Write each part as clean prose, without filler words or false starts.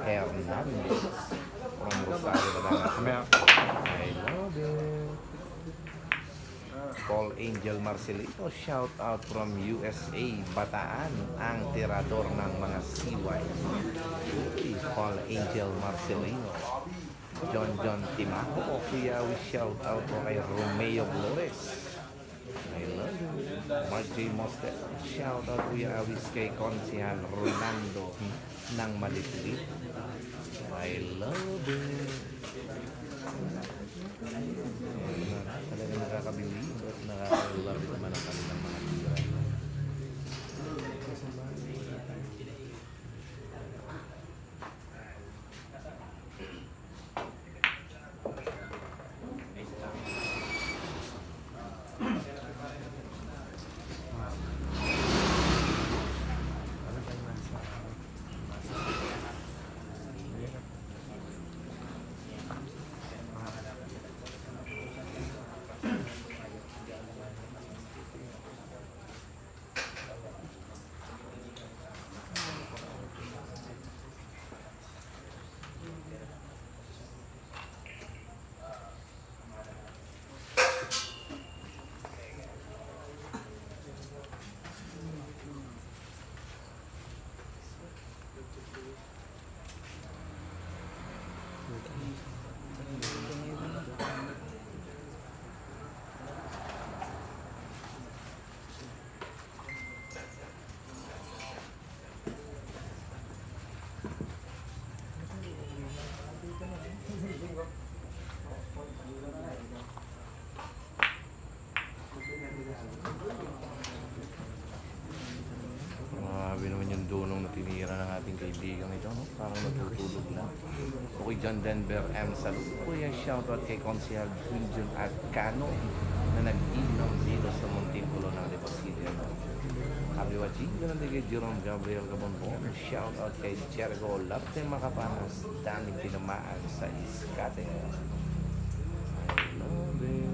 Hernandez from Rosario, Batangas. I love it. Paul Angel Marcelino, shout out from USA, Bataan, ang tirador ng mga CY. Paul Angel Marcelino. John Timaco, Kuya, we shout out po kay Romeo Flores. I love you. Mark J. Mostel, shout out Kuya Awis kay Konsihal Rolando ng Malitlit. I love you. Talaga nakakabilib at nakakalular din naman ang kanilang mga tira. Grabe naman yung dunong na tinira ng ating kaibigan ito, no? Parang natutulog lang. Okay, John Denver M. Salud. Kuya, shoutout kay Konsihal Junjun at Kano na nag-inom dito sa Montipulo ng Deposito. Happy watching. Ganun din kay Jerome Gabriel Gabonbon. Shoutout kay Jericho Lapte Makapanas. Daming tinamaan sa Iskate. I love it.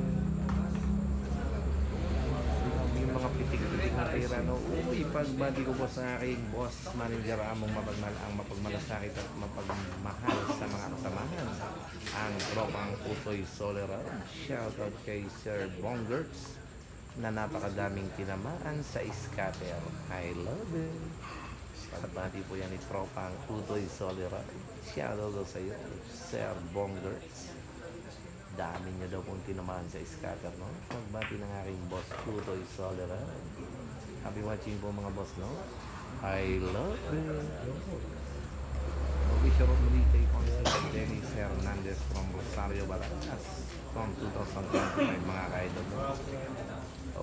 Mga pitik-pitik na tira, no? Uy, pagbati ko po sa aking boss manager, among mapagmalasakit at mapagmahal sa mga kasamahan, ang tropang Utoy Solerad. Shoutout kay Sir Bongerts na napakadaming tinamaan sa scatter. I love it. Pagbati po yan ni tropang Utoy Solerad. Shoutout sa iyo, Sir Bongerts. Dami niya daw pong tinamaan sa scatter, no? Magbati ng aking boss, Tutoy Solera. Happy watching po mga boss, no? I love it. Okay, shoutout muli kay Consul Dennis Hernandez from Rosario, Batangas from 2025, mga kaidol.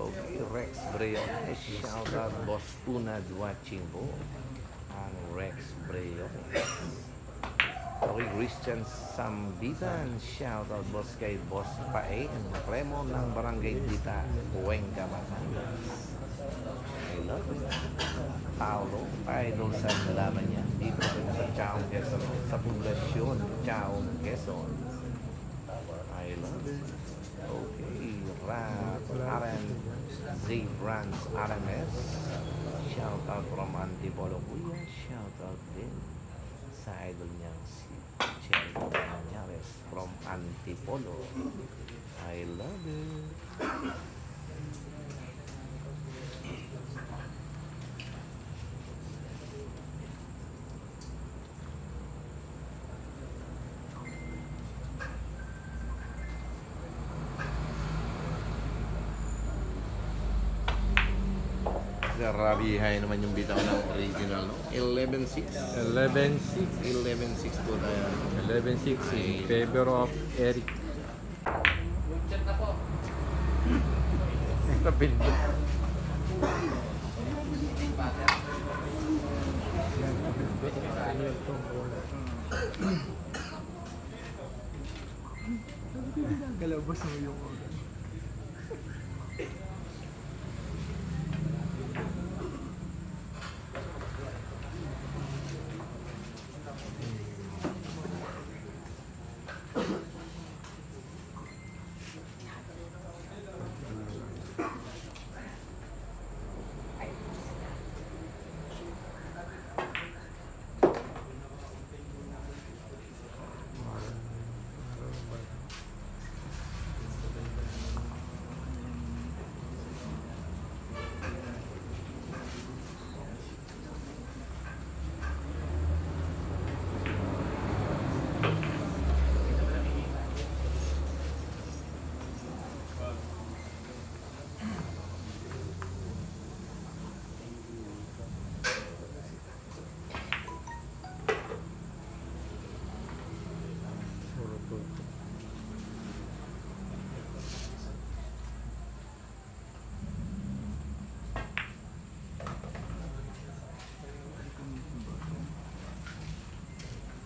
Okay, Rex Breyones, shoutout boss Unad watching po. Ang Rex Breyones. Okay, Christian Sambitan, shoutout boss kay Boss Paeng Remo ng Barangay Dita, Cuenca, Batangas. I love it. Paolo, idol sa nalaman niya dito sa Chaong, Quezon, sa poblasyon Chaong, Quezon. I love it. Okay, Aaron Z. Brands RMS, shoutout from Antipolo, Kuya. Shoutout din sa idol niya si Chelo Manyares from Antipolo. I love it. Grabihay naman yung bitaw ng original, no? 11-6. 11-6. 11-6 po tayo. 11-6 in favor of Eric. Chat na po. Kapildo. Kalabas mo yung organ.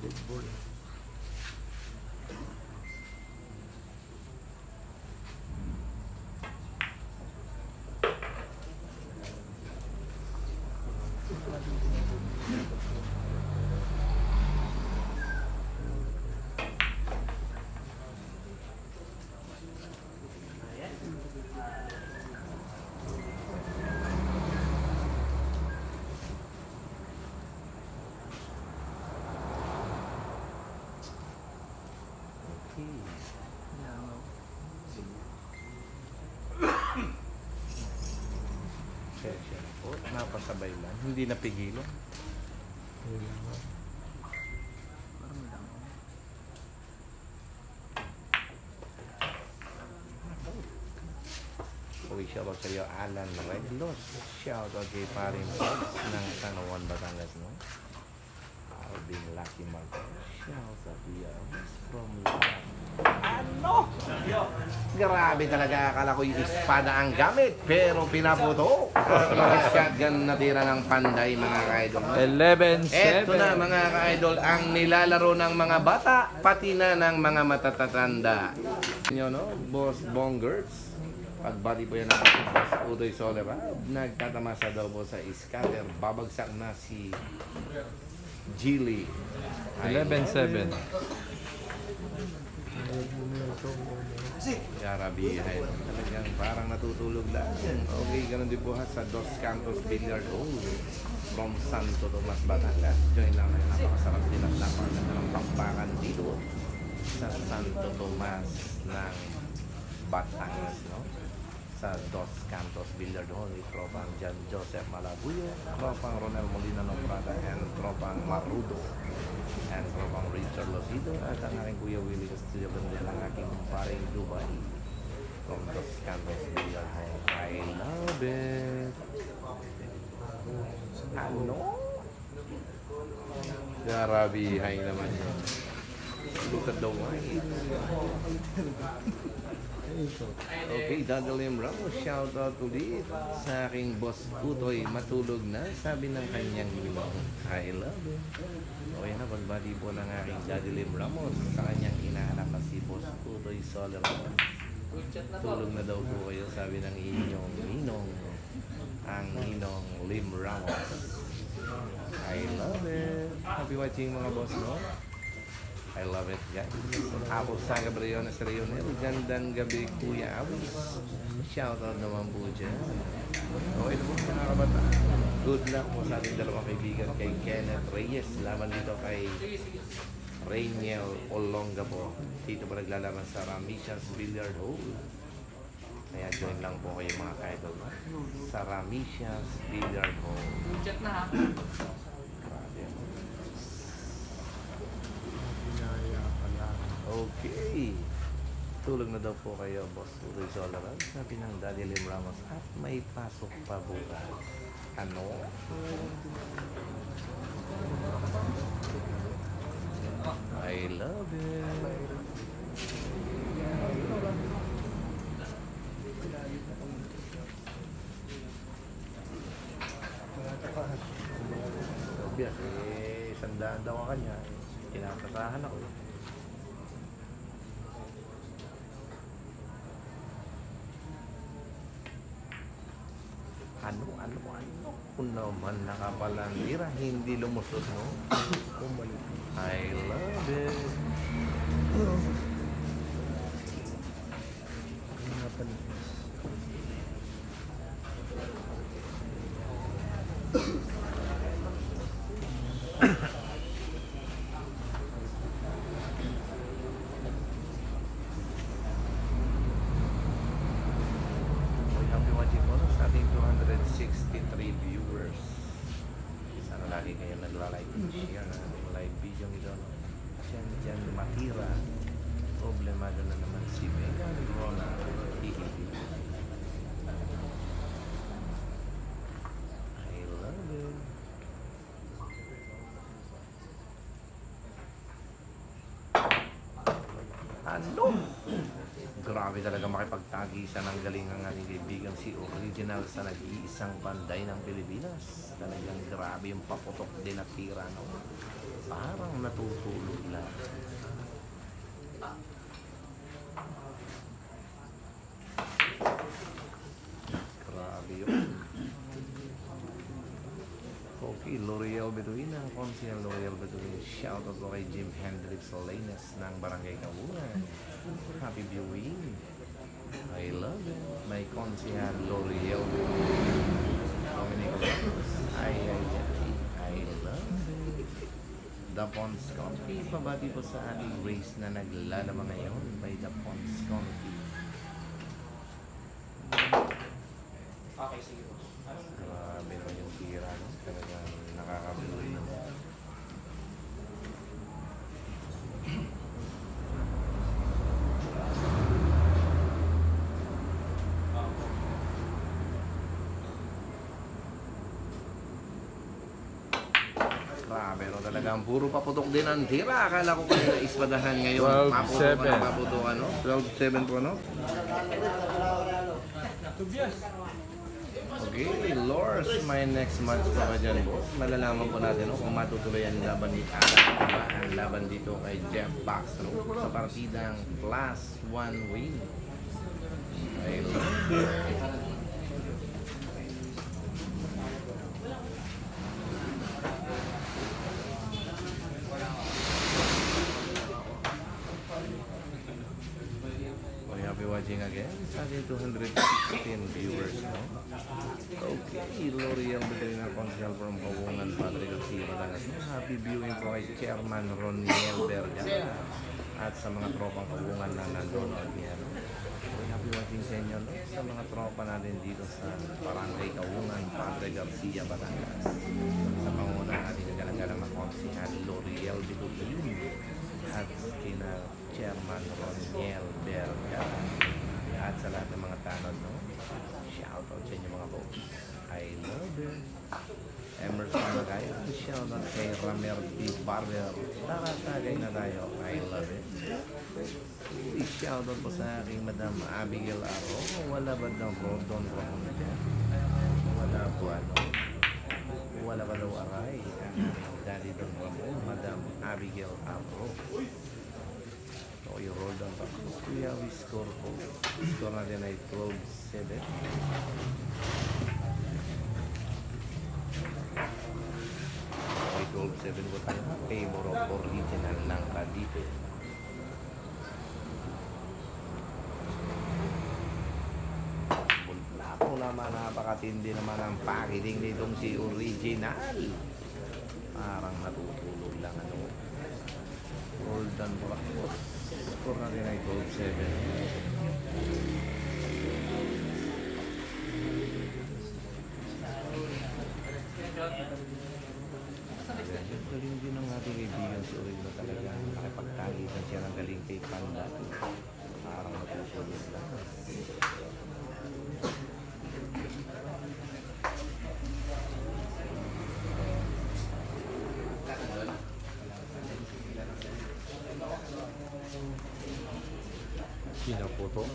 Basketball. Session po. Napasabay lang. Hindi napigilan. Parang lang. Uy, shoutout sa iyo, Alan Reglos. Shoutout kay Paring Pogs ng Tanawan, Batangas, no? Alvin Lucky Martin. Shoutout iyo. From Love. Ano? Grabe talaga. Akala ko yung espada ang gamit. Pero pinaputo. Shotgun natira ng Panday, mga ka-idol. 11-7. Eto na, mga ka-idol, ang nilalaro ng mga bata, pati na ng mga matatatanda. Nyo, no? Boss Bongers. Pagbati po yan ng Boss Utoy Solera. Nagtatamasa daw po sa scatter. Babagsak na si Gilly. 11-7. Karabihay. Talagang parang natutulog lang. Okay, ganun din po ha sa Dos Cantos Billiard Hall from Santo Tomas, Batangas. Join lang kayo. Napakasarap din at napakaganda ng bakbakan dito sa Santo Tomas ng Batangas, no? Sa Dos Cantos Billiard Hall, tropang John Joseph Malabuyo, tropang Ronel Molina Nombrada, and tropang Marudo, and tropang Richard Losido, at ang aking Kuya Willie Castillo Bandel, ang aking kumparing Dubai from Dos Cantos Billiard Hall. I love it! Ano? Garabihay naman yun. Lutad daw nga eh. Okay, Dadalim Ramos, shout out ulit sa aking boss Utoy, matulog na, sabi ng kanyang limang. I love it. Okay na, pagbati po ng aking Dadalim Ramos sa kanyang inaanak na si boss Utoy Soler. Tulog na daw po kayo, sabi ng inyong ninong, ang ninong Lim Ramos. I love it. Happy watching mga boss, no? I love it, guys. Ako sa Gabriel na sa Leonel. Gandang gabi, Kuya Awis. Shoutout naman po dyan. Okay na po, mga kabataan. Good luck po sa ating dalawang kaibigan kay Kenneth Reyes. Laban dito kay Rainiel Olonga po. Dito po naglalaban sa Ramicias Billiard Hall. Kaya join lang po kayo mga ka-idol sa Ramicias Billiard Hall. Chat na ha. Okay. Tulog na daw po kayo, Boss Utoy Solaran. Sabi ng Daddy Lim Ramos, at may pasok pa bukas. Ano? I love it. Obvious, sandaan daw ang kanya. Kinakasahan ako. Ano? Kung naman nakapalangira, hindi lumusot, no? I love it. Happy watching po sa ating 263 viewers. Sana lagi kayo nagla-like and share na ating live video nito. Diyan Matira. Problemado na naman si Megan Rona. Hihihi. I love it. Ano? Grabe talaga makipagtagisan ng galing ng ating kaibigan si Original sa nag-iisang panday ng Pilipinas. Talagang grabe yung paputok din na tira, no? Parang natutulog lang. Grabe yun. Okay, L'Oreal Betuina, Consiel L'Oreal Betuina. Shoutout po kay Jim Hendrix Laines ng Barangay Kawungan. Happy viewing. I love it. May Consiel L'Oreal Betuina. Dominic Ramos. I love it. The Pons Conti. Pabati po sa ating race na naglalama ngayon by The Pons Conti. Okay, sige po. Grabe naman yung tira, no? Talagang nakakabuhay naman. Grabe, no? Talagang puro paputok din ang tira. Akala ko kanina ispadahan ngayon. 12-7. Paputok, ano? 12-7 po, no? Okay, Lors, my next match pa ba dyan, boss? Malalaman po natin no, kung matutuloy ang laban ni ang laban dito kay Jeff Baxter sa partidang plus 1 win. Okay, happy watching again. Sa ating 216 viewers, no? Okay, L'Oreal Betuina Consiel from Kawungan, Padre Garcia, Batangas. Happy viewing po kay Chairman Roniel Berga at sa mga tropang Kawungan na nanonood niya, no? Happy watching sa inyo, no? Sa mga tropa natin dito sa Barangay Kawungan, Padre Garcia, Batangas. Sa panguna natin kagalang-galang na Consiel L'Oreal Betuina at kina Chairman Roniel Berga at sa lahat ng mga tanod, no? Shoutout sa inyo mga folks. I love it. Emerson Magay, shoutout kay Ramer P. Barber. Tara, tagay na tayo. I love it. Shoutout po sa aking Madam Abigail Aro. Wala ba daw Rodon Ramon dyan? Wala po ano. Wala ba daw aray? Daddy Don Ramon, Madam Abigail Aro. Okay, roll down pa. Kuya, we score po. Score natin ay 12-7. Okay, 12-7 po tayo. Favor of original ng Cadipe. Wala po naman, napakatindi naman ang packaging nitong si Original. Parang natutulog lang ano. Roll down po ako. Score natin ay 12-7. Galing din ang ating kaibigan si Orino talaga. Nakipagtagisan siya ng galing kay Panda. Parang natutulog lang. Pinaputo.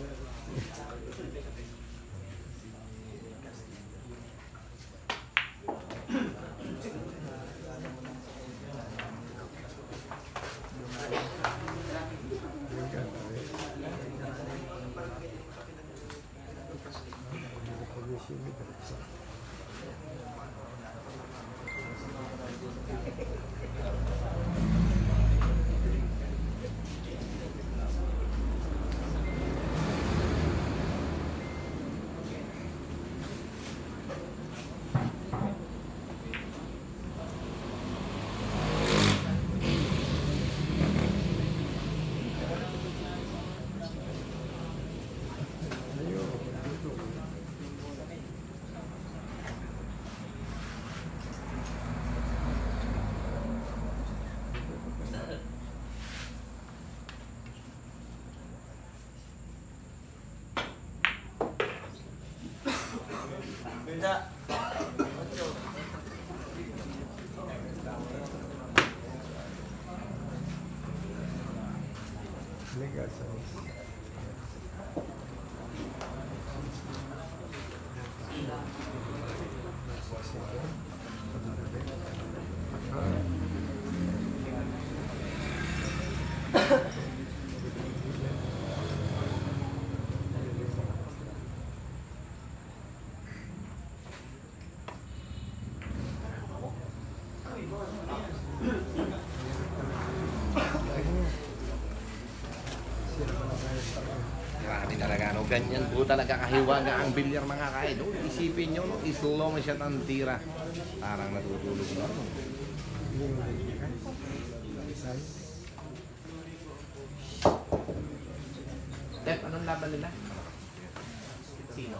Legal size. Ganyan po talaga kahiwaga ang bilyar mga ka-idol. Isipin nyo, no? Slow mo siya ng tira. Parang natutulog na. Step, anong laban nila? Sino?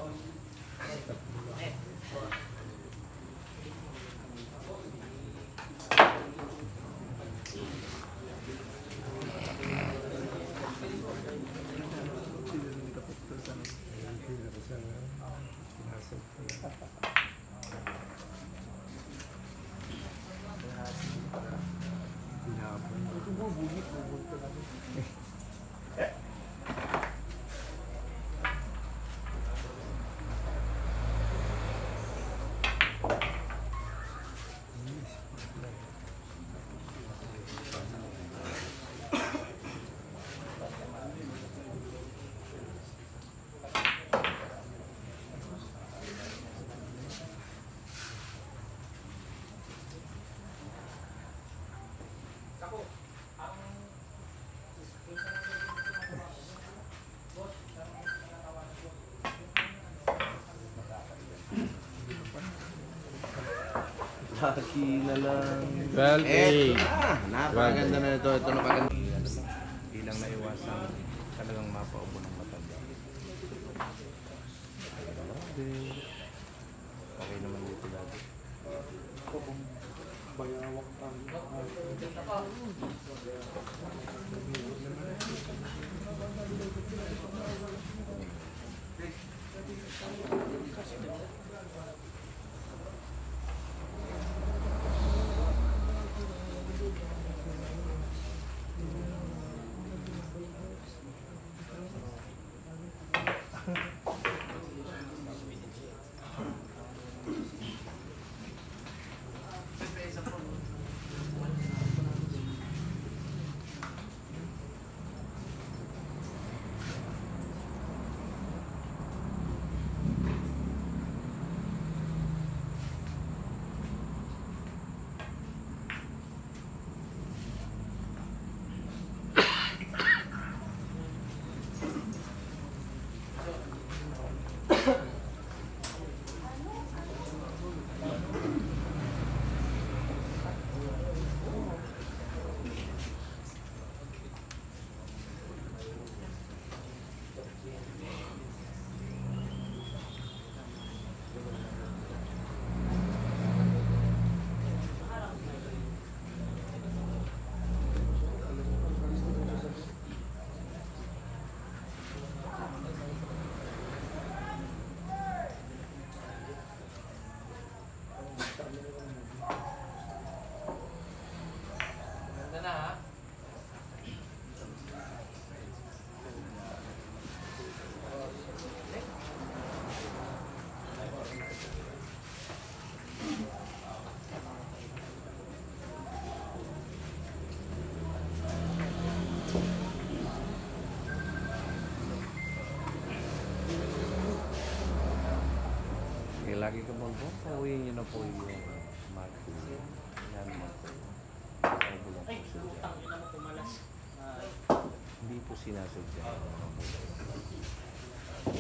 Lucky na lang. 12, Eto 8. na. Napakaganda na ito. Ito na paganda. Hindi lang naiwasan. Talagang mapaubo ng matanda. Okay naman dito lagi. Lagi ka mag pauwiin nyo na po yung mag. Yan mo po. Ay, utang yun ako pumalas. Hindi po sinasadya.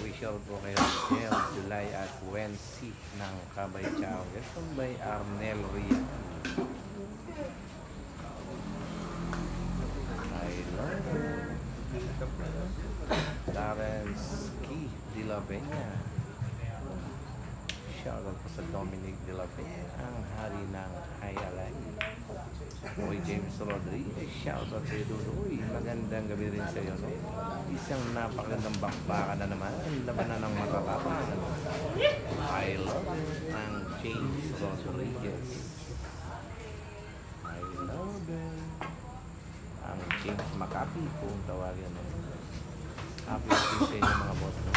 Wish out po kayo Del, July at Wednesday ng Kabay Chao. Ito by Arnel Rian. I love her. Lawrence Key de la Peña. Shoutout po sa Dominic de la Peña, ang hari ng Hayalay. Uy, James Rodriguez, shoutout sa iyo. Uy, magandang gabi rin sa iyo, no? Isang napakagandang bakbakan na naman, ang labanan ng matatapos. I love it, ang James Rodriguez. I love it. Ang James Makapi, kung tawagin mo. Happy birthday sa inyo mga boss, no?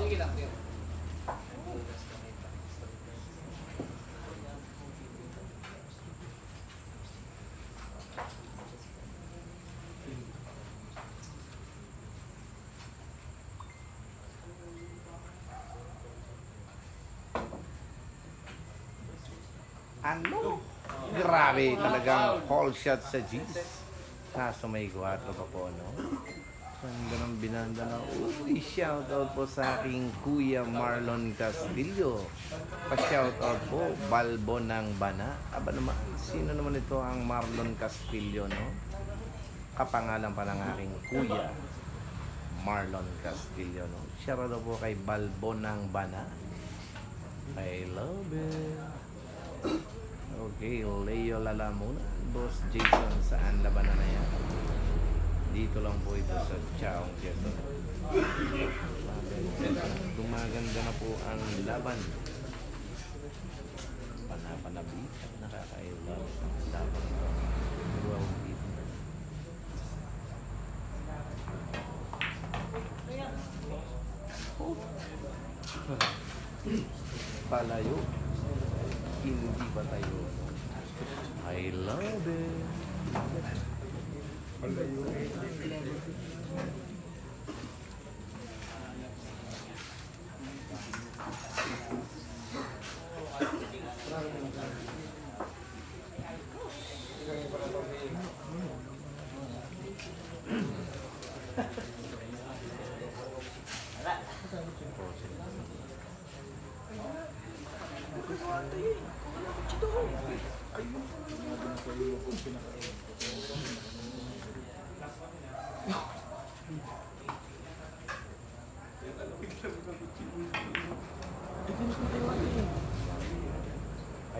Sige lang, sir. Ano? Grabe talagang call shot sa G's. Kaso may 4 pa po, no? Ganda ng binanda na. Uy, shoutout po sa aking Kuya Marlon Castillo. Pa-shoutout po, Balbo ng Bana. Aba naman, sino naman ito ang Marlon Castillo, no? Kapangalan pa ng aking Kuya Marlon Castillo, no? Shoutout po kay Balbo ng Bana. I love it. Okay, Leo Lalamuna, Boss Jason, saan labanan na yan? Dito lang po ito sa Chaong Quezon. Gumaganda na po ang laban. Panapanabi, nakakaiba ang laban. Wow, dito. Palayo. Hindi pa tayo. I love it.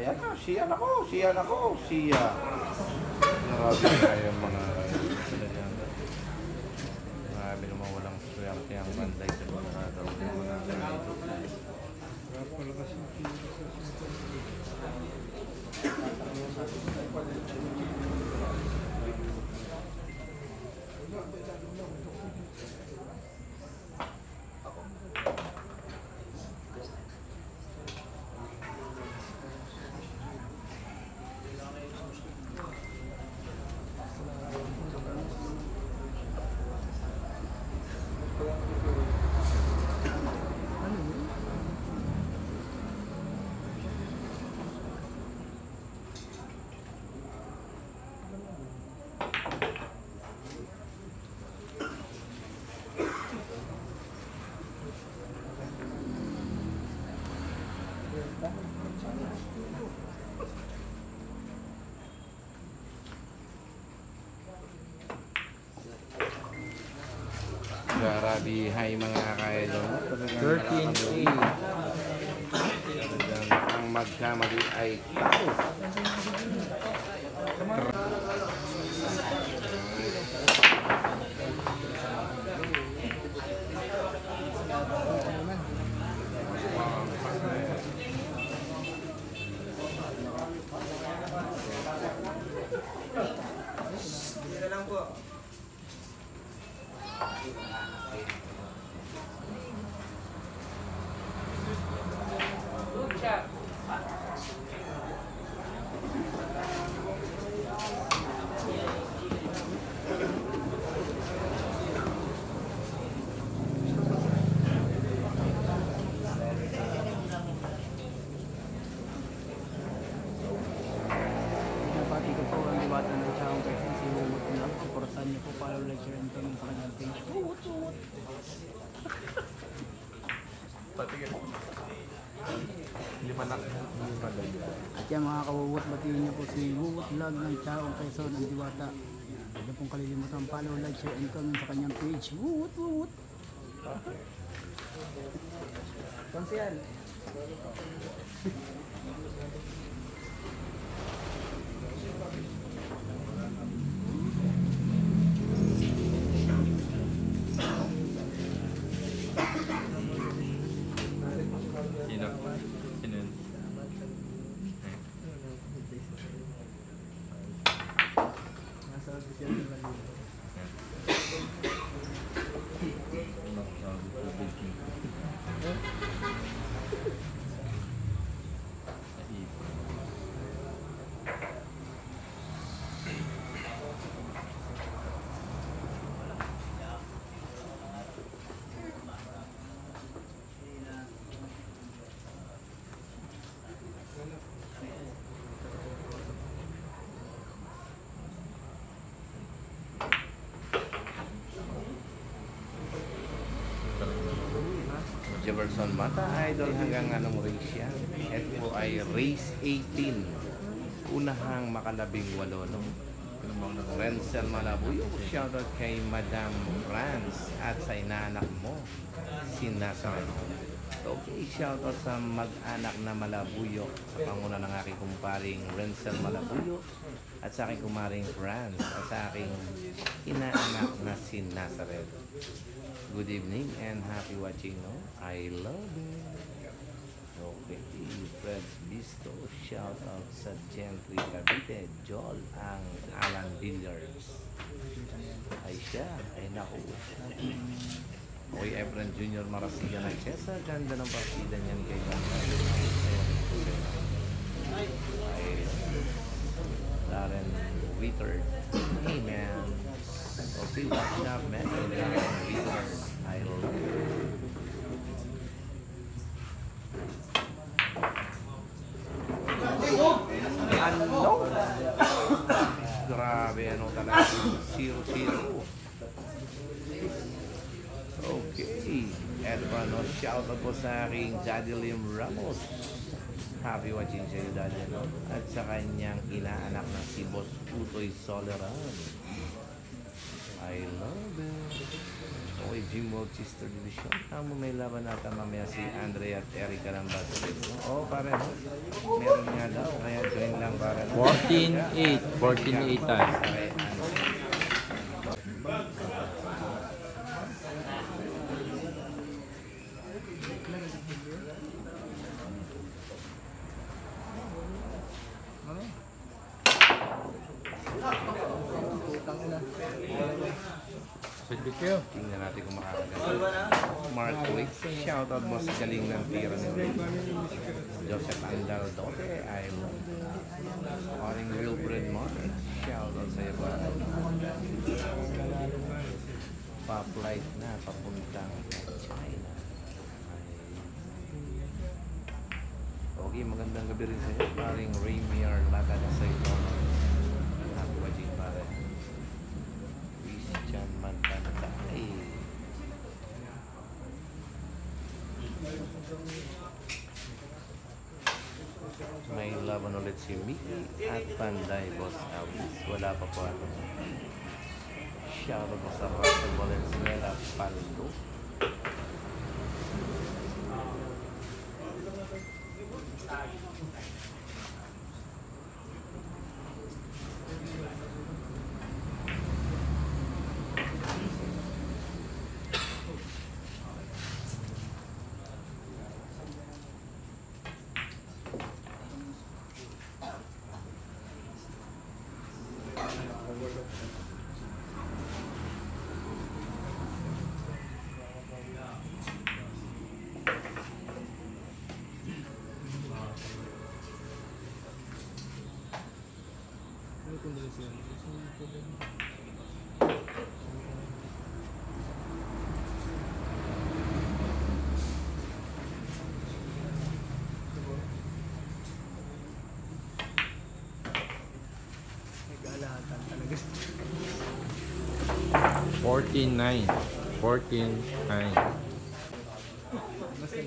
Ayan na, siya ako. Grabe kayo mga marami naman walang swerte ang banday sa mga daw mga ganito. Grabe, hi mga kaidol. 13A. Ang magkamali ay tao. Pati ko po ang Diwata ng Chaong Quezon, si Humot na. Supportan niyo po, follow, like, share, and comment sa kanyang page. At yan mga kawuwot, batiin niyo po si Wuwot Vlog ng Chaong Quezon, ang Diwata. Huwag niyo pong kalilimutan follow, like, share, and comment sa kanyang page. Wuwot, wuwot. Konsyal. Sino? Sino yun? Nasa official na lang. Jefferson Mata Idol hanggang anong race yan? Ito po ay race 18. Unahang makalabing walo, no? Renzel Malabuyo, shoutout kay Madam France at sa inaanak mo, si Nazareth. Okay, shoutout sa mag-anak na Malabuyo sa panguna ng aking kumparing Renzel Malabuyo at sa aking kumaring France at sa aking inaanak na si Nazareth. Good evening and happy watching, no? I love it. Okay, Fred Bisto, shout out sa Gentry Cavite, Joel ang Alan Billiards. Ay siya, ay naku. Okay, Efren Junior Marasigan at Chesa, ganda ng partida niyan kay ay Darren Wittard. Hey man. Okay, watch out man. Darren Wittard. I love it. Ano? Grabe, ano talaga? 0-0. Okay. Edwano, shoutout po sa aking Daddy Lim Ramos. Happy watching sa iyo, Daddy, no? At sa kanyang inaanak na si Boss Utoy Soleran. I love it. Okay, Jim World Sister Division. Tama, may laban natin mamaya si Andrea at Erica ng basket. Oo, pare. Meron nga daw. Kaya join lang, pare. 14-8. 14-8 tayo. Okay, tingnan natin kung makakaganda. Mark Wick, shoutout mo sa galing ng tira ni Joseph Andal Dote. I'm Oring Real Bread Mark, shoutout sa iyo ba? Pa-flight na papuntang China. Okay, magandang gabi rin sa iyo. Paring Rainier Lata na sa ito. Happy watching, pare. Christian Mantanay. May laban ulit si Mickey at Panday, Boss Alvis. Wala pa po ano. Shoutout mo sa Rasta Valenzuela Paldo. Nag-alahatan talaga. 14-9. 14-9. Basta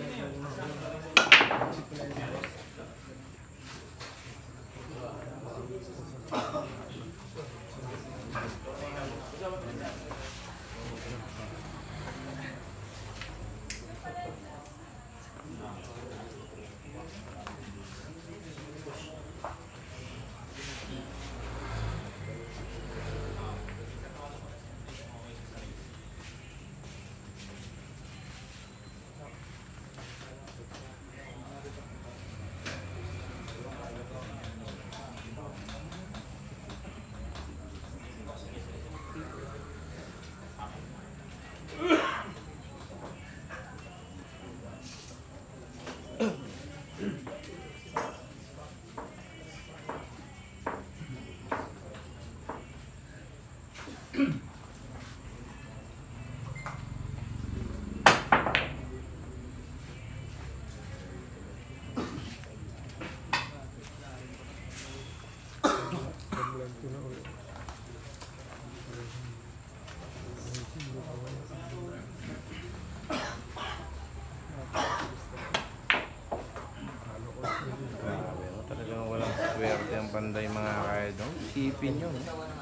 panday mga kaidol. Sipin yun.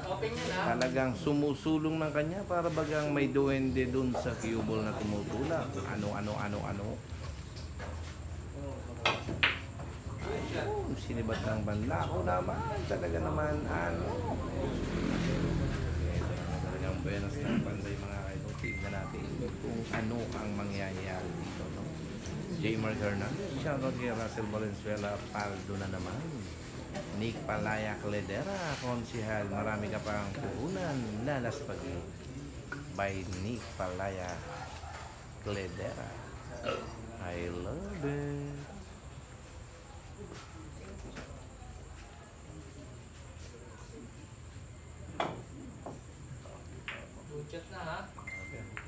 Open nyo na. Talagang sumusulong ng kanya para bagang may duwende dun sa cue ball na tumutulak. Ano. Ayun, sinibat ng banla. Ako naman, talaga naman, talagang buenas ng panday mga kaidol. Tignan natin kung ano ang mangyayari dito, no? J. Mark Hernandez, shoutout kay Russell Valenzuela, Paldo na naman. Nick Palaya Cledera, konsihal, marami ka pang puhunan, lalaspagin. By Nick Palaya Cledera. I love it. Budget na ha.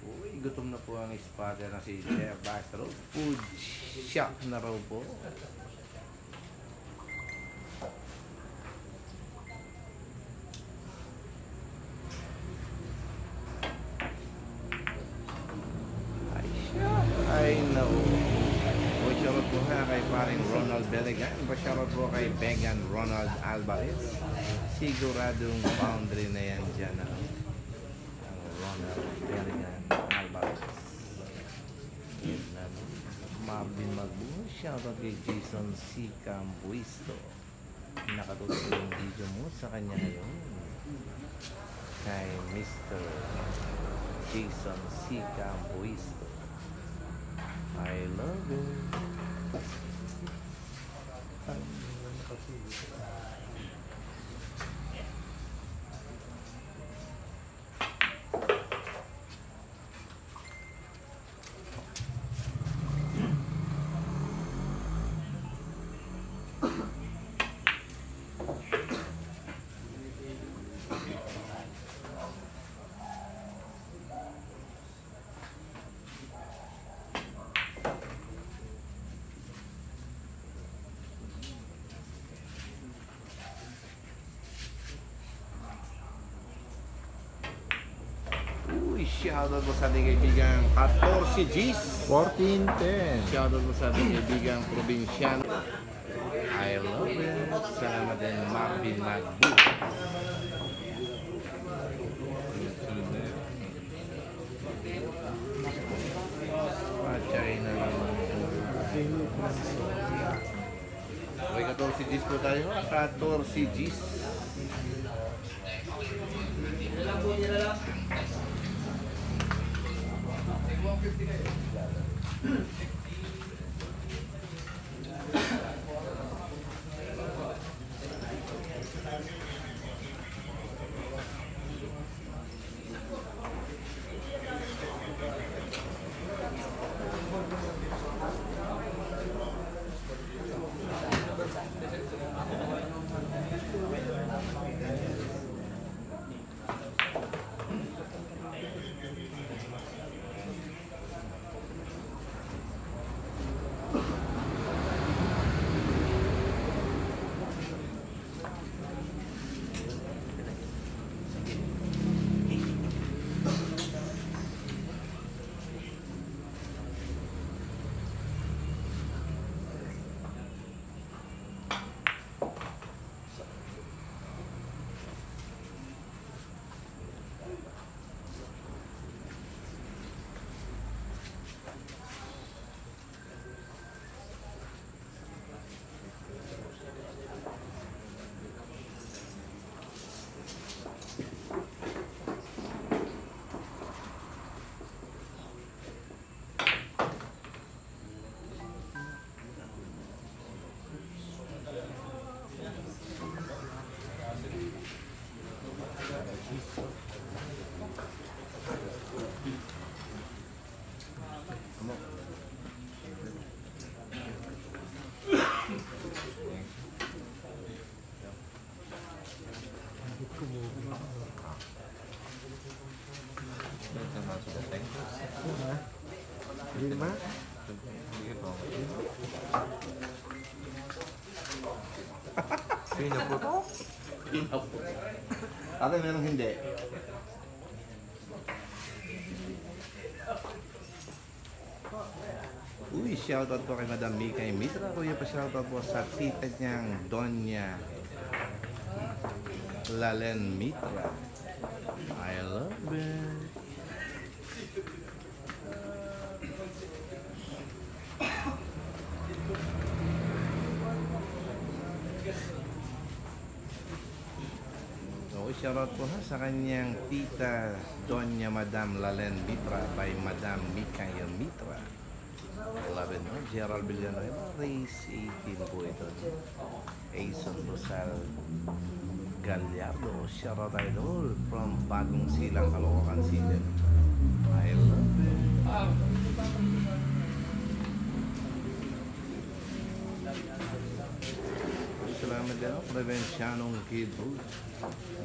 Uy, gutom na po ang spotter na si Jeff Bastro. Food shock na raw po. Ay, shock. Ay, no. Uy, shoutout po ha kay paring Ronald Belegan. Pa-shoutout po kay Began Ronald Alvarez. Siguradong boundary na yan dyan. Ang Ronald Belegan Alvarez. Marvin Magbuho. Shoutout kay Jason C. Campuisto. Nakatutok yung video mo sa kanya ngayon. Kay Mr. Jason C. Campuisto. I love it. Uy, shoutout mo sa ating kaibigang 14 G's. 14-10. Shoutout mo sa ating kaibigang probinsyano. I love it. Salamat din, Marvin Magbu. Pachay na naman. Okay, 14 G's po tayo. 14 G's. Lima? Sino po to? Ate, meron hindi. Uy, shoutout po kay Madam Mika Mitra. Kuya pa shoutout po sa tita niyang Donya Lalen Mitra. I love it. So, shoutout po ha sa kanyang tita Doña Madam Lalen Mitra by Madam Mikael Mitra. I love it, no? Gerald Villanueva, race 18 po ito. Aison Rosal Gallardo, shoutout idol from Bagong Silang, Caloocan City. I love it. Salamat din, Provincianong Kid Ruth.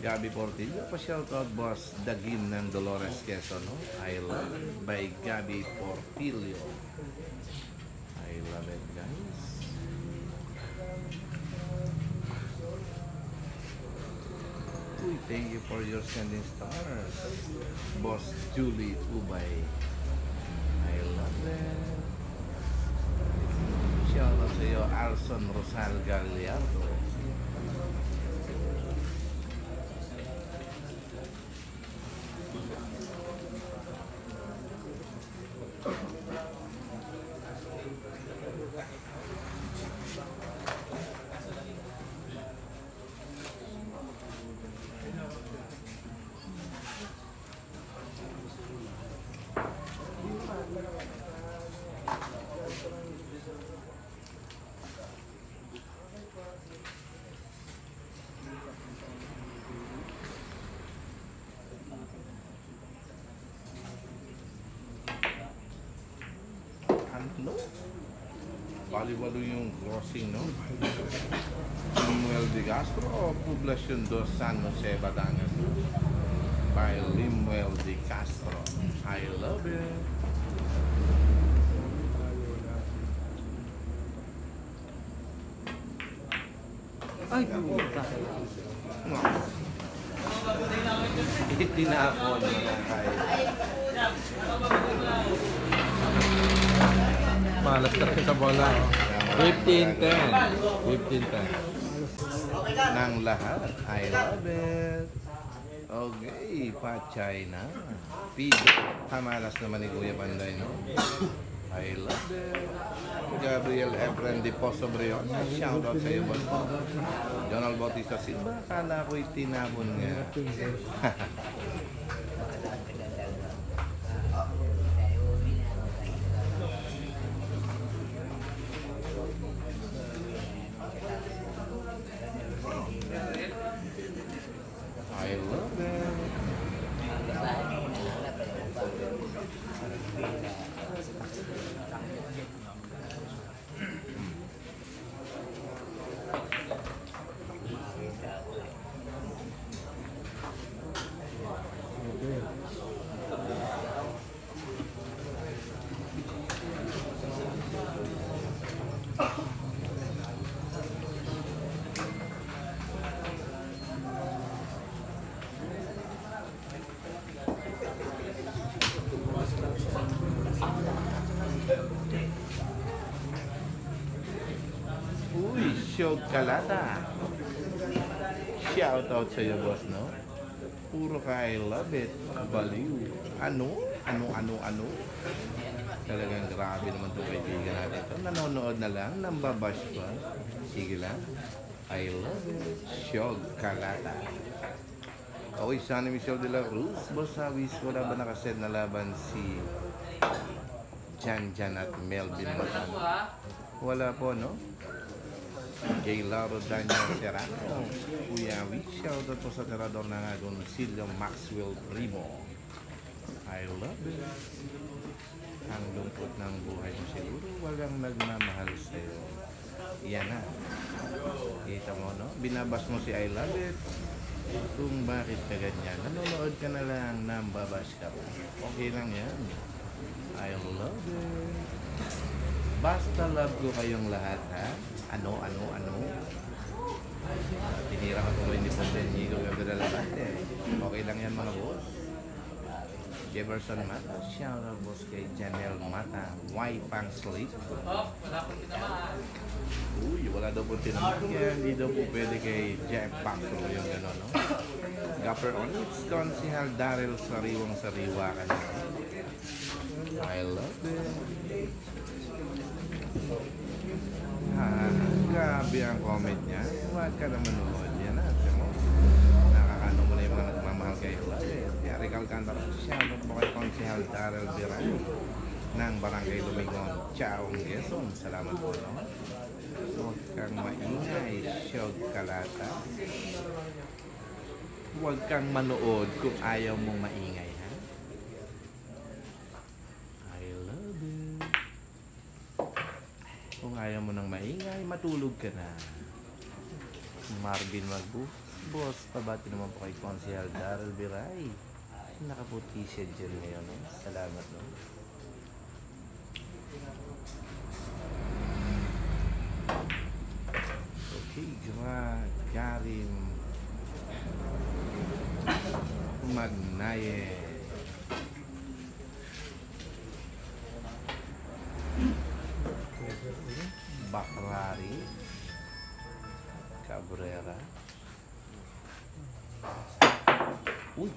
Gabi Portillo, pa-shoutout boss Dagin ng Dolores Quezon, no? I love it by Gabi Portillo. I love it, guys. Uy, thank you for your sending stars. Boss Julie Ubay. I love it. Shoutout sa iyo, Alson Rosal Gallardo. Ano? Baliwalo yung crossing, no? Limuel de Castro o Poblacion dos San Jose, Batangas? By Limuel de Castro. I love it. Ay, puta. Itinapon na kahit. Malas talaga sa bola. Oh. 15-10. 15-10. Ng lahat. I love it. Okay, Pachay na. Pido. Hamalas naman ni Kuya Panday, no? I love it. Gabriel Efren de Pozo Breon. Shoutout sa iyo, boss. Donald Bautista Silva. Akala ko'y tinapon nga. I love it. Uy, Shog Kalata. Shoutout sa iyo, boss, no? Puro ka I love it. Baliw. Ano? Talagang grabe naman itong kaibigan natin. Ito, nanonood na lang, nambabash pa. Sige lang. I love it. Shog Kalata. Okay, Sunny Michelle de la Cruz. Boss Hawis, wala ba nakaset na laban si Jan at Melvin Matan? Wala po, no? Kay Laro Daniel Serrano. Kuya Wick, shoutout po sa tirador ng Agoncillo Maxwell Primo. I love it. Ang lungkot ng buhay mo siguro, walang nagmamahal sa'yo. Yan na. Kita mo, no? Binabas mo si I love it. Kung bakit ka ganyan, nanonood ka na lang, nambabash ka pa. Okay lang yan. I love it. Basta love ko kayong lahat, ha? Ano? Tinira ka po hindi po Diego Gabriel Abate. Okay lang yan, mga boss. Jefferson Mata, shout out boss kay Janelle Mata. Why pang sleep? Oh, wala akong tinamaan. Uy, wala wala daw po tinanong. Kaya hindi daw po pwede kay Jeff Paxo yung gano'n, no? Gapper Onyx, Konsihal Daryl, sariwang-sariwa ka na. I love it. Grabe ang comment niya. Huwag ka naman manood yan. Nakakano mo na yung mga nagmamahal kayo. Kaya Rical Cantara, shoutout po kay Konsihal Daryl Biran ng Barangay Lumigong, Chaong, Quezon. Salamat po. No? Huwag kang maingay, Shog Kalata. Huwag kang manood kung ayaw mong maingay, ha? I love it. Kung ayaw mo nang maingay, matulog ka na. Marvin Magbu, boss, pabati naman po kay Konsihal Daryl Biray. Nakaputi siya dyan ngayon, no? Salamat, no? Okay, Garim Magnaye. Bakrari Cabrera. Uy,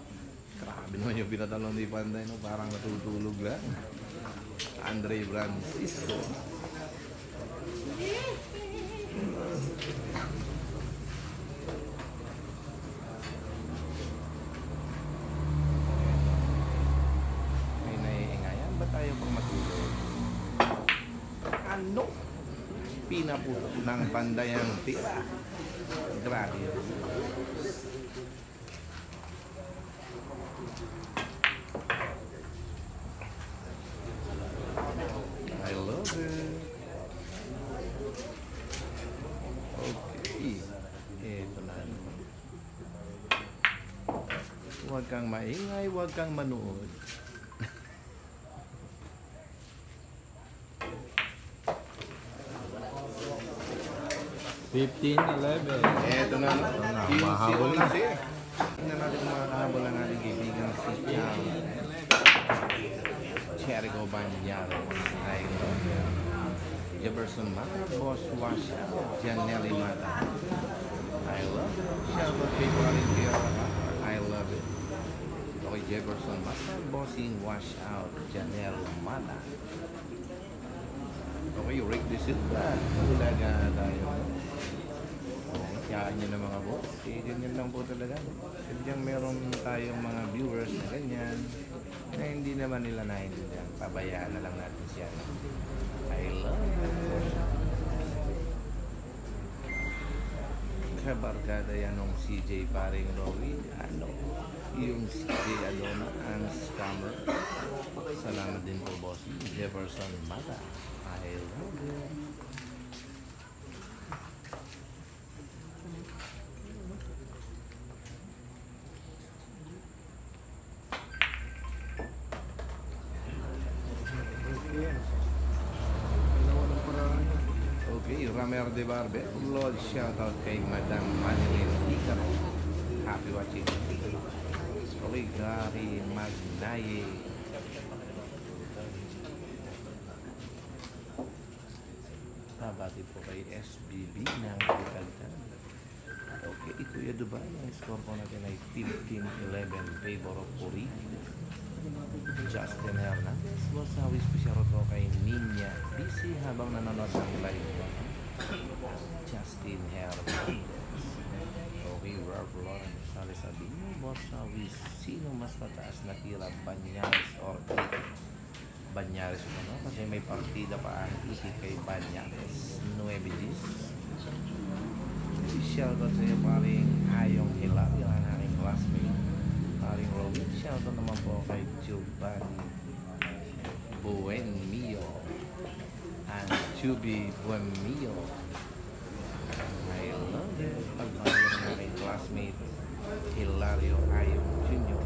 grabe naman yung pinatalong ni Panday, no? Parang natutulog lang. Andre Francisco. May naiingayan ba tayo pang matulog? Ano? Pinaputo ng Panday ang tira. Grabe. I love it. Okay. Ito na. Huwag kang maingay, huwag kang manood. Eto na. mahabol na. Tingnan natin kung makakahabol ang ating kaibigan si Chang Cherico Banyaros. I love it. Jefferson Mata, Boss Washa, Janelli Mata. I love it. Shoutout kay Paring Piara. I love it. Okay, Jefferson Mata, Bossing Wash Out, Janelle Mata. Okay, Rick De Silva. Ulaga tayo. Kayaan nyo na mga boss. Ganyan lang po talaga. Sadyang meron tayong mga viewers na ganyan na hindi naman nila naiintindihan. Pabayaan na lang natin siya. I love it. Kabarkada yan ng CJ Paring Rory. Ano? Yung CJ Adona ang scammer. Salamat din po, boss. Jefferson Mata. I love it. Okay, Ramer de Barbe. Lord, shoutout kay Madam Madeline Icaro. Happy watching. Okay, Gary Magnaye. Nabati po kay SBB ng Bicaltan. Okay, Kuya Dubai. Ang score po natin ay 15-11 favor of Puri. Justin Hernandez. Wasawi special po kay Ninya. Busy habang nanonood ng live. Justin Hernandez. Okay, Rob Lawrence. Sabi mo, Wasawi, sino mas mataas na tira? Banyares or Iti? Banyares po, no? Kasi may partida pa ang Iti kay Banyares. 9 Gs. Shoutout sa iyo, paring Ayong Hilal, yung aking classmate. Paring Robin, shoutout naman po kay Giovanni Buenmio and Chubi Buenmio. I love it. Pagpapalala ng aking classmate Hilario Ayong Jr.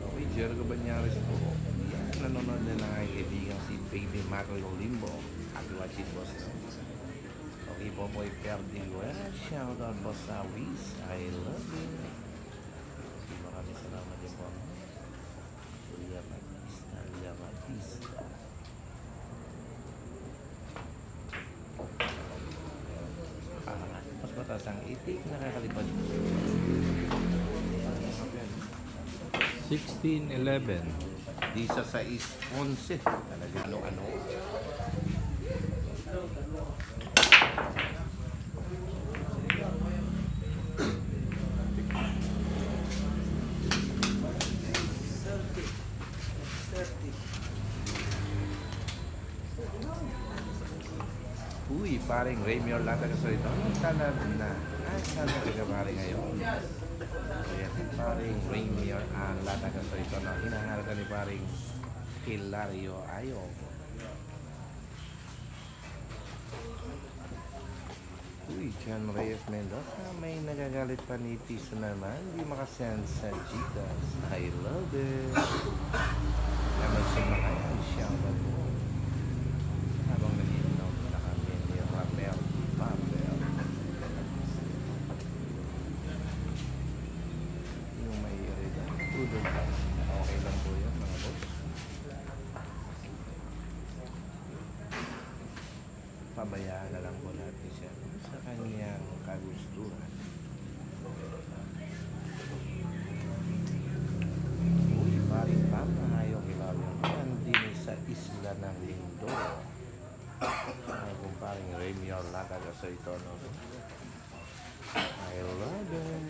Okay, Jericho Banyares po. Yan, nanonood na ng aking kaibigan si Baby Mario Limbo. Happy watching, boss. Okay po po, Perdiguera. Shoutout po sa Wiz. I love you. Maraming salamat din po. Julia Batista. batas ang itik, nakakalipad. 16-11. Di sa 6-11. Talaga ano-ano. Uy, paring Raimior Lata ka ito. Talad na. Ay, talad ka paring ngayon. Ayan, paring Raimior Lata ka ito. No? Hinaharap ni paring Hilario Ayo. Uy, John Reyes Mendoza. May nagagalit pa ni Piso naman. Hindi makasend sa Gcash. I love it. Naman sumakayan siya ba mo? Habang nag-inom na kami ni Ramel Papel. Yung may irida. Pudol pa. Okay lang po yun mga boss. Pabayaan na lang po natin siya sa kanyang kagustuhan. Uy, paring pamahayong ilalim yan din sa isla ng Mindoro. Kung paring Raimior Lata ka sa ito, no? I love it.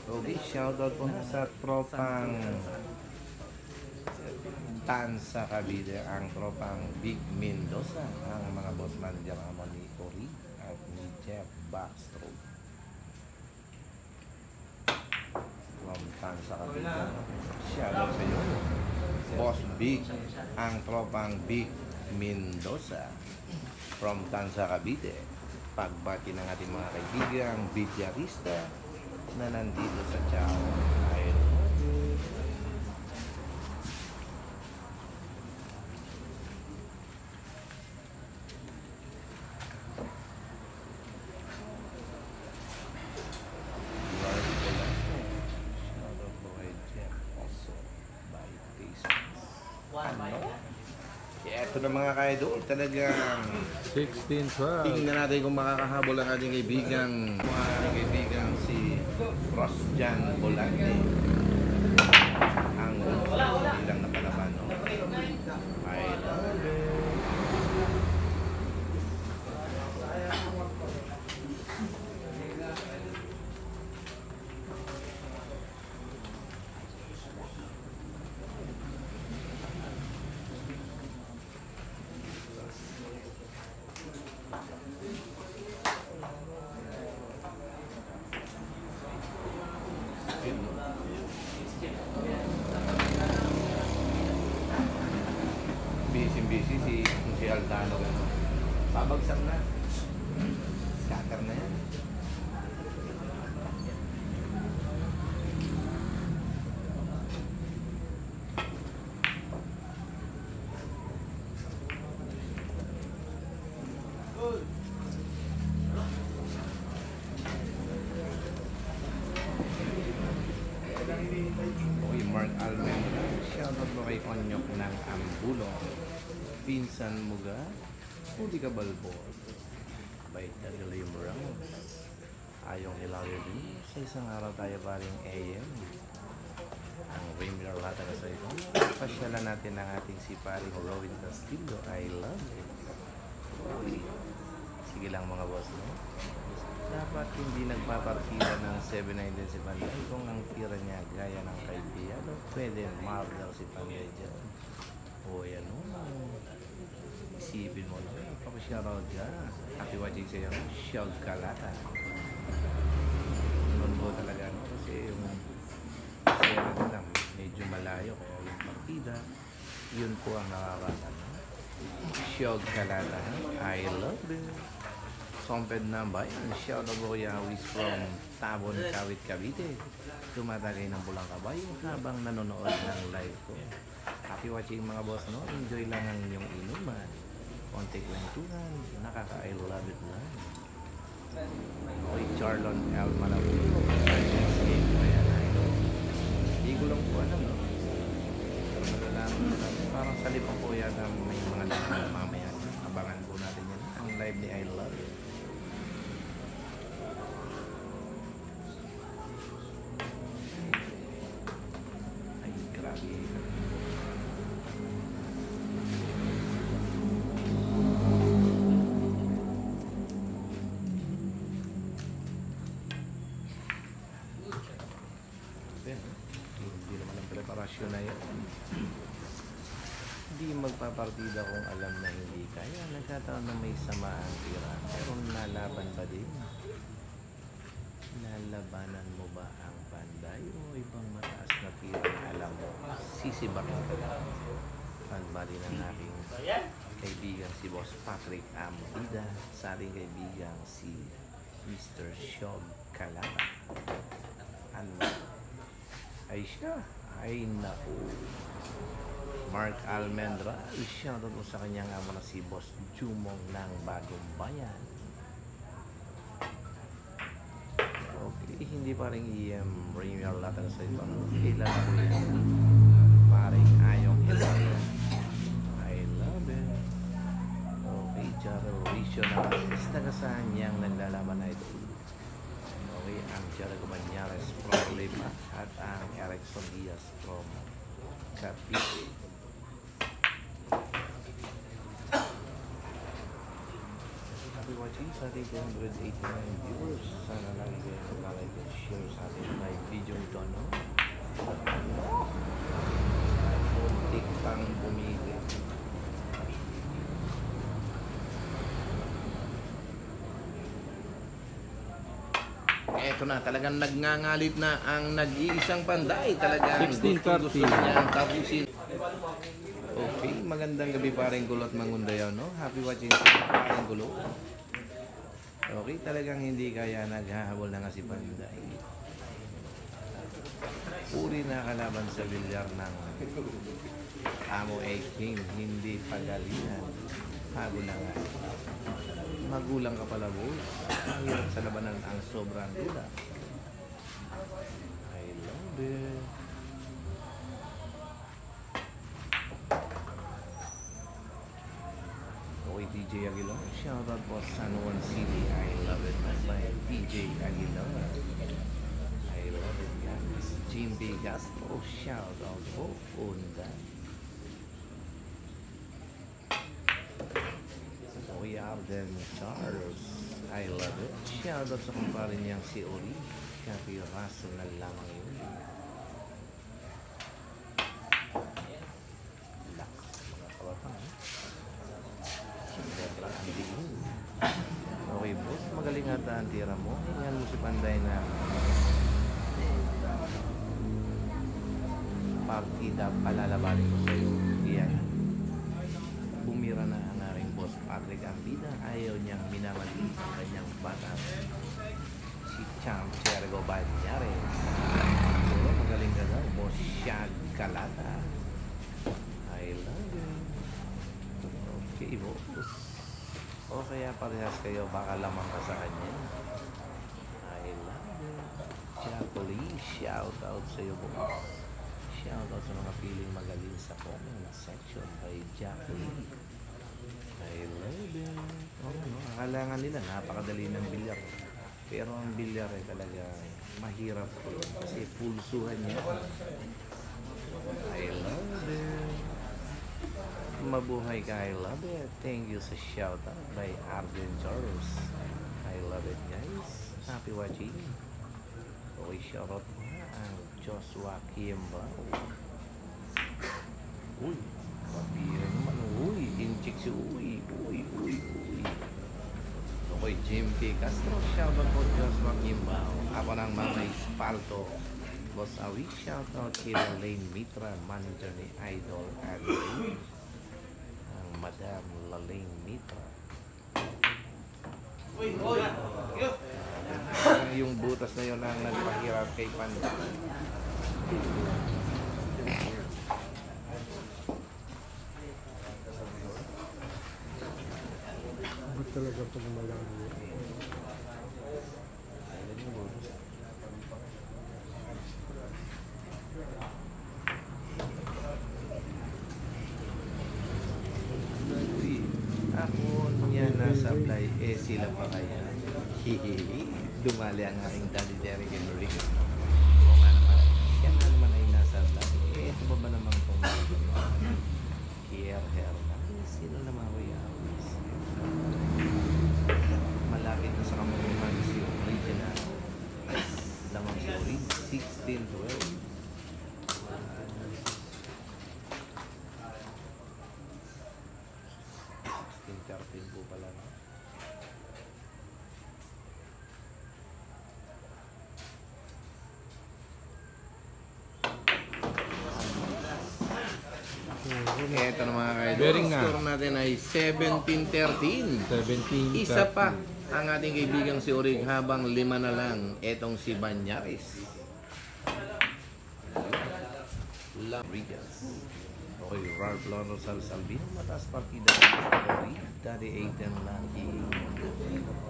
Okay, shoutout po sa tropang Tansa Cavite, ang tropang Big Mendoza, ang mga boss manager naman ni Ori at ni Jeff Backstro. From Tansa Cavite, shoutout sa iyo. Boss Big, ang tropang Big Mendoza from Tansa Cavite. Pagbati ng ating mga kaibigang bidyarista na nandito sa Chao. I love it. Shoutout po kay Jeff also by Facebook. Ito na mga ka-idol, talagang 16-12. tingnan natin kung makakahabol ang ating kaibigang si Rosjan Bolante. Ang bilang na palaban, no? I love it. Busy si Aldano. Pabagsak na. Scatter na yan. Okay, Mark Almendra. Shoutout mo kay Onyok ng Ambulo. Pinsan mo ga? Huli ka balbor. Bait na nila yung rounds. Ayong Hilario din. Sa isang araw tayo paring AM. Ang Raimior Lata ka sa ito. Pasyalan natin ang ating si paring Robin Castillo. I love it. Okay. Sige lang mga boss, no? Dapat hindi nagpapartida ng 7-9 si Panday kung ang tira niya gaya ng kay Piano. Pwede marvel si Panday dyan. O yan o. Isipin mo lang. Papasyarood ka. Happy watching sa'yo. Shog Kalata. Noon po talaga, no? Kasi yung seven lang, medyo malayo. Kaya yung partida, yun po ang nakakata. No? Shog Kalata. I love it. Somped na ba? Shout out ko Yawis from Tabon, Kawit, Cavite. Tumatagay ng Pulang Kabayo habang nanonood ng live ko. Happy watching mga boss, no? Enjoy lang ang inyong inuman. Konti kwentuhan, nakaka-I love it lang. Okay, Charlon L. Malabulo. Hindi ko lang po alam, no? Pero Talipang po yan may mga laman mamaya. Abangan po natin yan. Ang live ni I Love It. Ay, grabe. Hindi naman ang preparasyon na yun. Hindi magpapartida kung alam na hindi kaya. Nagkataon na may sama ang tira. Pero nalaban ba din? Nalabanan mo ba ang panday o ibang mataas na tira na alam mo? Sisibakin ka lang. Panbali ng aking kaibigan si Boss Patrick Ambida sa ating kaibigan si Mr. Shog Calama. Ano? Ay siya. Ay naku. Mark Almendra. Shoutout mo sa kanyang amo na si Boss Jumong ng Bagong Bayan. Okay, hindi pa rin Premier Latin sa ito. Kilala ko yan. Paring Ayong Hilario. I love it. Okay, Jaro Risho na taga-saan niyang naglalaman na ito. Okay, ang Jericho Banyares from Lima at ang Erickson Diaz from Cavite. Happy watching sa ating 289 viewers. Sana lagi kayo nag-like and share sa ating live video ito, no? Muntik pang bumili. Eto na, talagang nagngangalit na ang nag-iisang panday. Talagang 16:30. gusto niyang tapusin. Okay, magandang gabi paring Gulo at Mangundayaw, no? Happy watching sa paring Gulo. Okay, talagang hindi kaya naghahabol na nga si Panday. Puri na kalaban sa bilyar ng Amo A-King, hindi pagalingan. Habol na nga. Magulang ka pala, boy. Ang hirap sa labanan ang sobrang gula. I love it. Okay, DJ Aguilar. Shoutout po San Juan City. I love it. By DJ Aguilar. I love it, guys. Jim B. Castro. Shoutout po. Unda. We are them Charles. I love it. Shoutout sa kumpare niyang si Ori. Kapiraso na lamang yun. Lakas mga kabatang. Siyempre ang diin. Okay, boss. Magaling ata ang tira mo. Hingan mo si Panday na partida palalabanin ko sa'yo. Yan. Bumira na ang aking boss Patrick Ambida. Ayaw niyang minamali ang kanyang bata. Si Champ Chergo Banyares. So, magaling ka daw. Boss Shag Kalata. I love you. Okay, boss. O kaya parehas kayo, baka lamang ka sa kanya. I love you. Jacqueline, shout out sa iyo, boss. Shout out sa mga piling magaling sa comment section by Jacqueline. I love you. Akala nga nila, napakadali ng bilyar. Pero ang bilyar ay talaga mahirap po kasi pulsuhan niya. I love it. Mabuhay ka, I love it. Thank you sa shout out by Arden Charles. I love it, guys. Happy watching. Okay, shout out po ang Joshua Kimbao. Uy, mabira naman. Uy, inchik si Uy. Uy. Okay, Jim P. Castro. Shout out po Joshua Kimbao. Ako ng Mama Espalto. Boss Awi. Shout out kay Lane Mitra, manager ni Idol Adley. Ang Madam Lalaine Mitra. Yung butas na yun ang nagpahirap kay Panda. Ba't talaga pag malayo? sila pa kaya. Dumali ang aking Daddy Derek and Rick. Oo nga naman, siya na naman ay nasa vlog. Eh, ito ba naman itong hair na? Sino naman ko yan? Malapit na sa kamukuhan si original. Lamang si original. 16-12. 16-13 po pala, no? Ito na mga kaidol. Bering nga. Score natin ay 17-13. 17. Isa pa ang ating kaibigang si Orig habang 5 na lang. Etong si Banyaris. Lamrigas. Okay, Ralph Loro Salsalvino. Mataas partida ng Orig. Daddy 8 lang.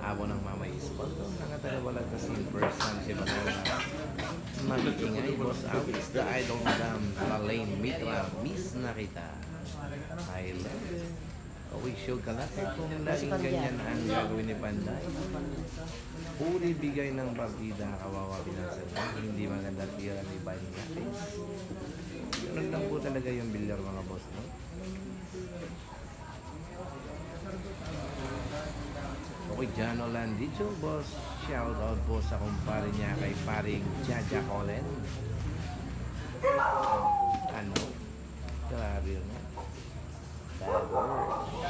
Abo ng Mama Ispot. Nakatalawalag na silver San Sebastian. Makikingay, Boss Awis. The Idol Madam Lalaine Mitra. Miss na kita. I love it. Okay, show ka natin kung laging ganyan ang gagawin ni Panday. Puri bigay ng partida, kawawa pinasan. Hindi maganda tira ni Banyaris. Ganun lang po talaga yung bilyar mga boss, no? Okay, Jano Landicho, boss. Shout out po sa kumpare niya kay paring Jaja Colin. Ano? Grabe yun, no?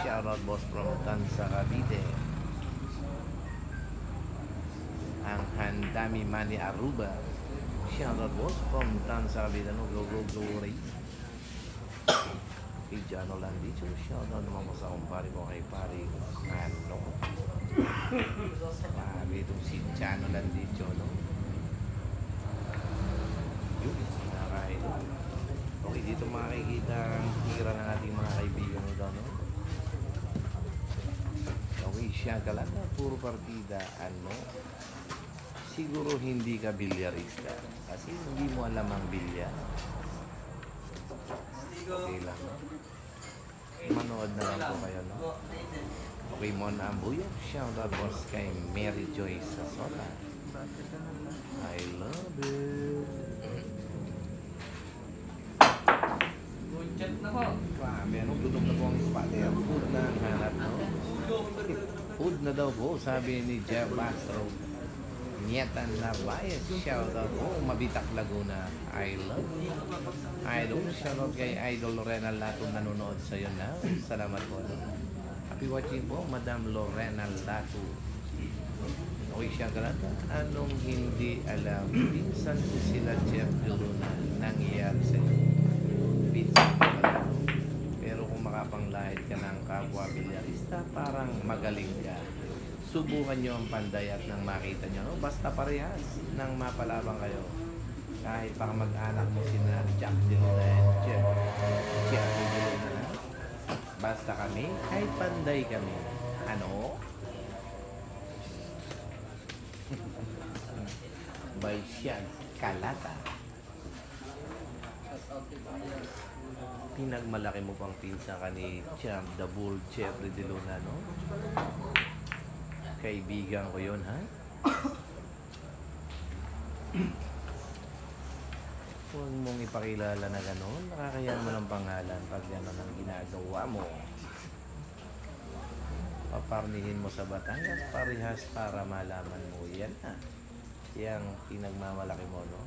Shout out boss from Tansa Cavite. Ang Handami Mani Aruba. Shout out boss from Tansa Cavite. No, go glory. Kay Jano Landicho. Shout out naman mo sa kumpare ko kay paring ano. Grabe itong si Jano Landicho, no? Yun, nakakain. Okay, dito makikita ang hira ng ating mga kaibigan nito, no? Okay, siya kalata, puro partida, ano? Siguro hindi ka bilyarista kasi hindi mo alam ang bilyar. Okay lang. Manood na lang po kayo, no? Okay, Mon Ambuyo, shout out boss kay Mary Joyce Sasota. I love it. Budget na po. Grabe, anong tutok na po ang spotter? Food na ang hanap, no? Food na daw po, sabi ni Jeff Bastro. Nietan Narvaez, shout out po, Mabitak Laguna. I love you. Idol, shout out kay Idol Lorena Lato nanonood sa'yo na. Salamat po, no? Happy watching po, Madam Lorena Lato. Okay siya kalata. Anong hindi alam? Pinsan ko sila Jeff Luna nangyayari sa'yo. Pinsan ko pala. Pero kung makapanglahit ka ng kapwa bilyarista, parang magaling ka. Subukan nyo ang Panday at nang makita nyo. No? Basta parehas nang mapalabang kayo. Kahit pa mag-anak mo sina Jack Dillon at Jeff Dillon na. Basta kami, kahit Panday kami. Ano? By Sian Kalata. Pinagmalaki mo pang pinsa ka ni Champ the Bull Jeffrey De Luna, no? Kaibigan ko yun, ha? Huwag mong ipakilala na gano'n. Nakakayan mo ng pangalan pag gano'n ang ginagawa mo. Paparnihin mo sa Batangas, parehas para malaman mo. Yan na. Yang pinagmamalaki mo, no?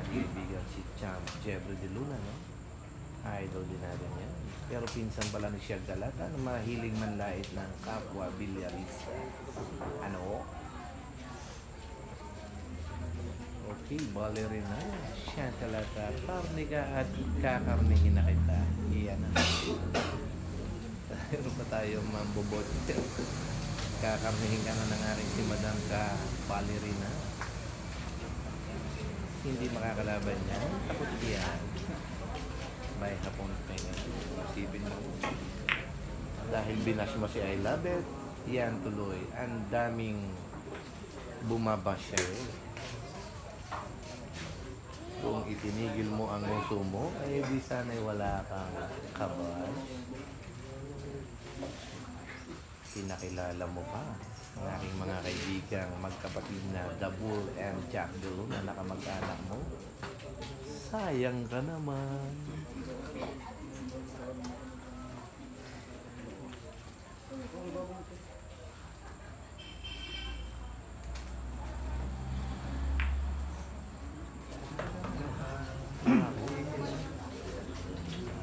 Kaibigan si Champ Jeffrey De Luna, no? Idol din natin yan. Pero pinsan pala ni Siya Galata na mahilig manlait ng kapwa bilyarista. Ano? Okay, ballerina. Siya Galata. Karni ka at kakarnihin na kita. Iyan na. Tayo pa tayo mambobot. Kakarnihin ka na ng aring si Madam ka ballerina. Hindi makakalaban niya. Takot yan. May hapon pa nga. Isipin mo. Dahil binash mo si I Love It, yan tuloy. Ang daming bumabash siya. Kung itinigil mo ang uso mo, ay di sana'y wala kang kabash. Pinakilala mo pa ang aking mga kaibigang magkapatid na Dabul and Jack Dulu na nakamag-anak mo. Sayang ka naman.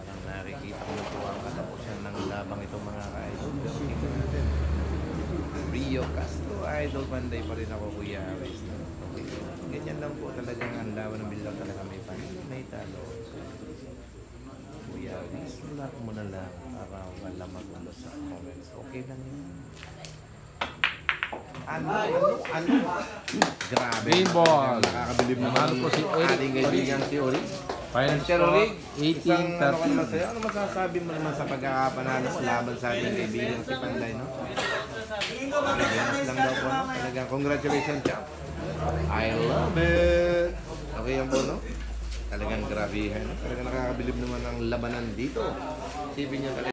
Parang nakikita ko na po ang katapusan ng labang itong mga ka-idol. Pero tingnan natin. Rio Castro, idol, banday pa rin ako, Kuya Aris. Okay. Ganyan lang po talagang ang laban ng bilang talaga may panalo, may talo. So, Kuya Aris, lock mo na lang para wala magulo sa comments. Okay lang yun. Ano? Grabe. Green ball. Nakakabilib naman. Nanalo po si Eric. Ating kaibigan si Ori. Final Sir score, Ori, isang ano ka naman 18-13. sa'yo? Ano masasabi mo naman sa pagkakapanalo mo laban sa ating kaibigan si Panday, no? Yes lang daw po, no? Talagang congratulations, champ. I love it. Okay yan po, no? Talagang grabe, no? Talagang nakakabilib naman ang labanan dito. Sipin niyo talaga.